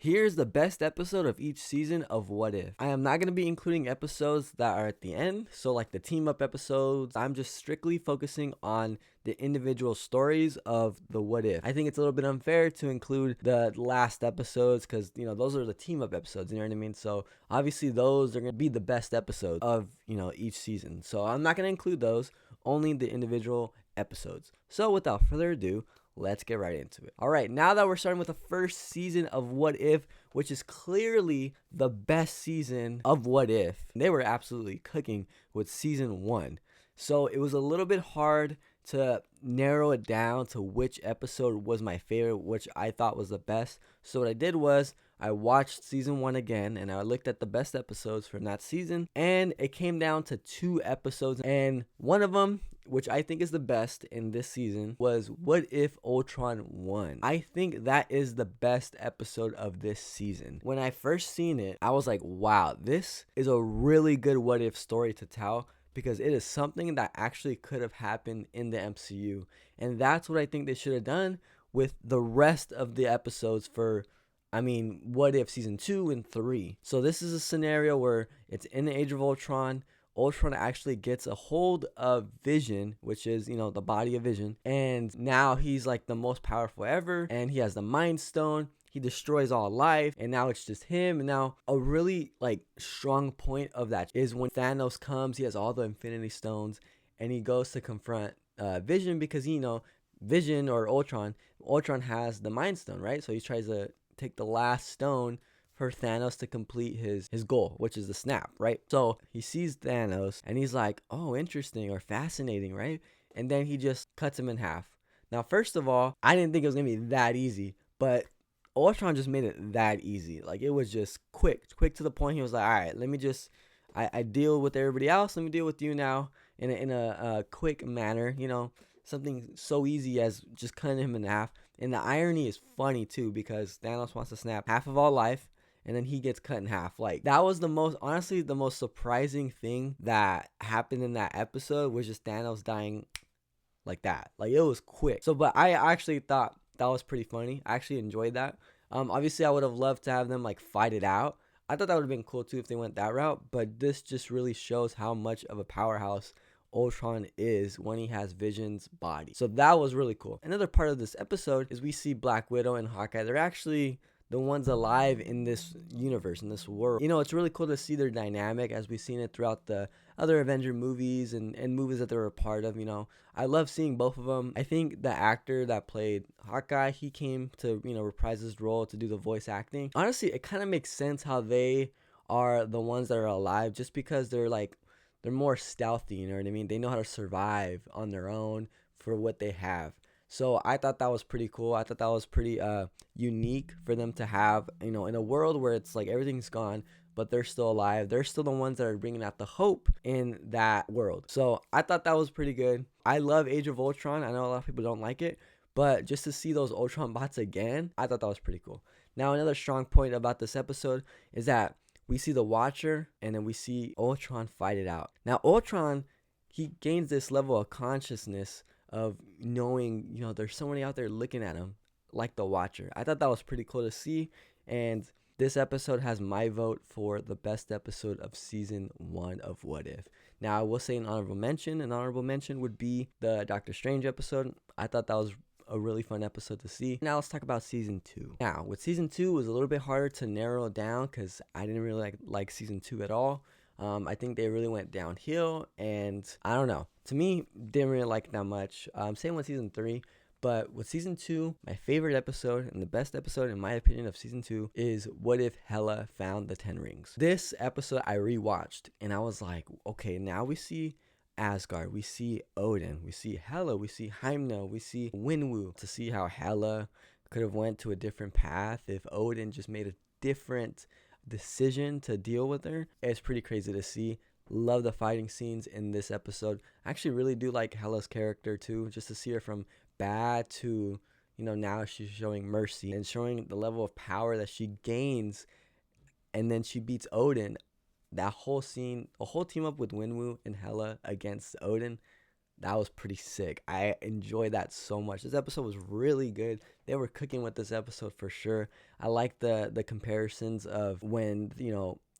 Here's the best episode of each season of What If. I am not going to be including episodes that are at the end, so like the team up episodes. I'm just strictly focusing on the individual stories of the What If. I think it's a little bit unfair to include the last episodes because, those are the team up episodes, you know what I mean? So obviously those are going to be the best episodes of, each season. So I'm not going to include those, only the individual episodes. So without further ado, let's get right into it. All right, now that we're starting with the first season of What If, which is clearly the best season of What If, they were absolutely cooking with season 1. So it was a little bit hard to narrow it down to which episode was my favorite, which I thought was the best. So what I did was I watched season 1 again and I looked at the best episodes from that season, and it came down to 2 episodes, and one of them, which I think is the best in this season, was What If Ultron won. I think that is the best episode of this season. When I first seen it, I was like, wow, this is a really good what if story to tell, because it is something that actually could have happened in the MCU. And that's what I think they should have done with the rest of the episodes for What If season 2 and 3. So this is a scenario where it's in the Age of Ultron. Ultron actually gets a hold of Vision, which is, the body of Vision. And now he's like the most powerful ever. And he has the Mind Stone. He destroys all life. And now it's just him. And now a really strong point of that is when Thanos comes, he has all the Infinity Stones. And he goes to confront Vision because, Vision or Ultron has the Mind Stone, right? So he tries to take the last stone for Thanos to complete his goal, which is the snap, right? So he sees Thanos and he's like, oh, interesting or fascinating, right? And then he just cuts him in half. Now, first of all, I didn't think it was going to be that easy, but Ultron just made it that easy. Like, it was just quick to the point. He was like, all right, let me just, I deal with everybody else. Let me deal with you now in a quick manner, something so easy as just cutting him in half. And the irony is funny too, because Thanos wants to snap half of all life, and then he gets cut in half. Like, that was the most surprising thing that happened in that episode was just Thanos dying like that. Like, it was quick. So, but I actually thought that was pretty funny. I actually enjoyed that. Obviously, I would have loved to have them fight it out. I thought that would have been cool too if they went that route. But this just really shows how much of a powerhouse Ultron is when he has Vision's body. So that was really cool. Another part of this episode is we see Black Widow and Hawkeye. They're actually the ones alive in this universe, in this world. It's really cool to see their dynamic as we've seen it throughout the other Avenger movies and movies that they were a part of. I love seeing both of them. I think the actor that played Hawkeye, he came to, reprise his role to do the voice acting. Honestly, it kind of makes sense how they are the ones that are alive, just because they're more stealthy, you know what I mean? They know how to survive on their own for what they have. So I thought that was pretty cool. I thought that was pretty unique for them to have, in a world where it's like everything's gone, but they're still alive. They're still the ones that are bringing out the hope in that world. So I thought that was pretty good. I love Age of Ultron. I know a lot of people don't like it, but just to see those Ultron bots again, I thought that was pretty cool. Now, another strong point about this episode is that we see the Watcher and then we see Ultron fight it out. Now, Ultron, he gains this level of consciousness of knowing, there's somebody out there looking at him like the Watcher. I thought that was pretty cool to see, and this episode has my vote for the best episode of season 1 of What If. Now, I will say an honorable mention would be the Doctor Strange episode. I thought that was a really fun episode to see. Now let's talk about season 2. Now, with season 2, it was a little bit harder to narrow it down because I didn't really like season 2 at all. I think they really went downhill, and I don't know. To me, didn't really like it that much. Same with season 3. But with season 2, my favorite episode and the best episode, in my opinion, of season 2 is What If Hela Found the 10 Rings. This episode I rewatched, and I was like, okay, now we see Asgard, we see Odin, we see Hela, we see Heimdall, we see Winwu. To see how Hela could have went to a different path if Odin just made a different decision to deal with her. It's pretty crazy to see. Love the fighting scenes in this episode. I actually really do like Hela's character too, just to see her from bad to, now she's showing mercy and showing the level of power that she gains, and then she beats Odin. That whole scene, a whole team up with Winwu and Hela against Odin, that was pretty sick. I enjoyed that so much. This episode was really good. They were cooking with this episode for sure. I like the comparisons of when,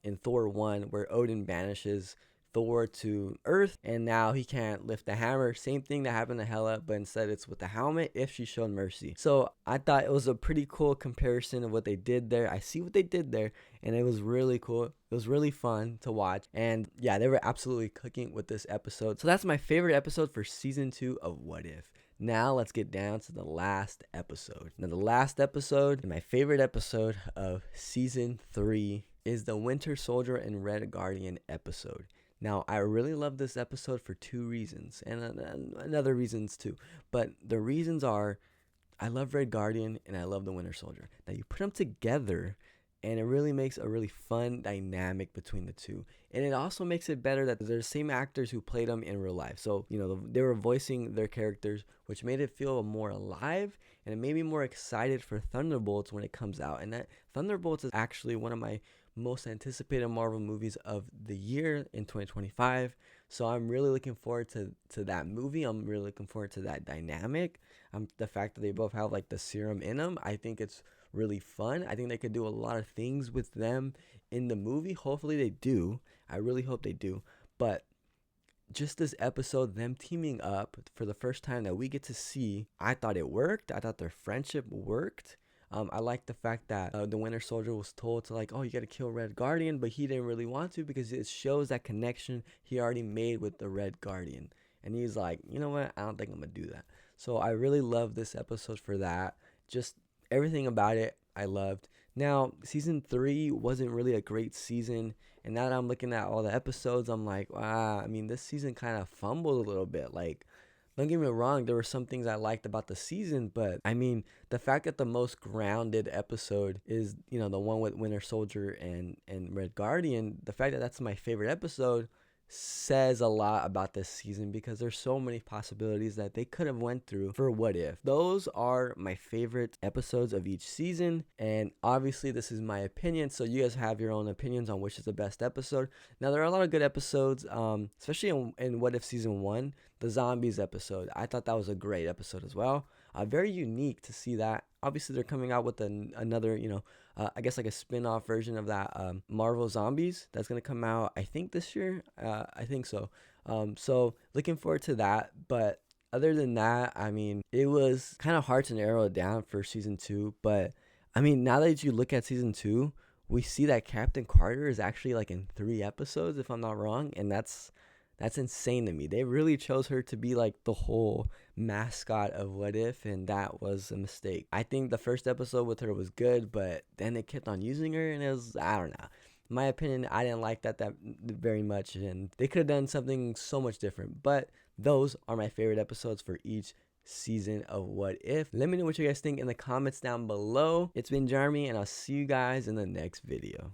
in Thor 1, where Odin banishes Thor to Earth, and now he can't lift the hammer. Same thing that happened to Hela, but instead it's with the helmet if she showed mercy. So I thought it was a pretty cool comparison of what they did there. I see what they did there, and it was really cool. It was really fun to watch, and yeah, they were absolutely cooking with this episode. So that's my favorite episode for season 2 of What If. Now let's get down to the last episode. Now the last episode, my favorite episode of season 3, is the Winter Soldier and Red Guardian episode. Now, I really love this episode for 2 reasons, and other reasons too. But the reasons are, I love Red Guardian and I love the Winter Soldier. Now, you put them together, and it really makes a really fun dynamic between the two. And it also makes it better that they're the same actors who played them in real life. So, they were voicing their characters, which made it feel more alive, and it made me more excited for Thunderbolts when it comes out. And that Thunderbolts is actually one of my most anticipated Marvel movies of the year in 2025. So I'm really looking forward to that movie. I'm really looking forward to that dynamic. The fact that they both have like the serum in them, I think it's really fun. I think they could do a lot of things with them in the movie. Hopefully they do. I really hope they do. But just this episode, them teaming up for the first time that we get to see, I thought it worked. I thought their friendship worked. I like the fact that the Winter Soldier was told to you got to kill Red Guardian, but he didn't really want to because it shows that connection he already made with the Red Guardian. And he's like, you know what? I don't think I'm going to do that. So I really love this episode for that. Just everything about it, I loved. Now, season 3 wasn't really a great season. And now that I'm looking at all the episodes, I'm like, wow, this season kind of fumbled a little bit. Don't get me wrong, there were some things I liked about the season, but the fact that the most grounded episode is, the one with Winter Soldier and Red Guardian, the fact that that's my favorite episode says a lot about this season because there's so many possibilities that they could have went through for What If. Those are my favorite episodes of each season, and obviously this is my opinion, so you guys have your own opinions on which is the best episode. Now there are a lot of good episodes, especially in What If season 1, the zombies episode. I thought that was a great episode as well. Very unique to see that. Obviously they're coming out with another, I guess like a spin-off version of that Marvel Zombies that's going to come out, I think this year. I think so. So looking forward to that. But other than that, it was kind of hard to narrow it down for season 2. But now that you look at season 2, we see that Captain Carter is actually in 3 episodes, if I'm not wrong. And that's insane to me. They really chose her to be the whole mascot of What If, and that was a mistake. I think the first episode with her was good, but then they kept on using her, and it was, I don't know. In my opinion, I didn't like that very much, and they could have done something so much different. But those are my favorite episodes for each season of What If. Let me know what you guys think in the comments down below. It's been Jeremy, and I'll see you guys in the next video.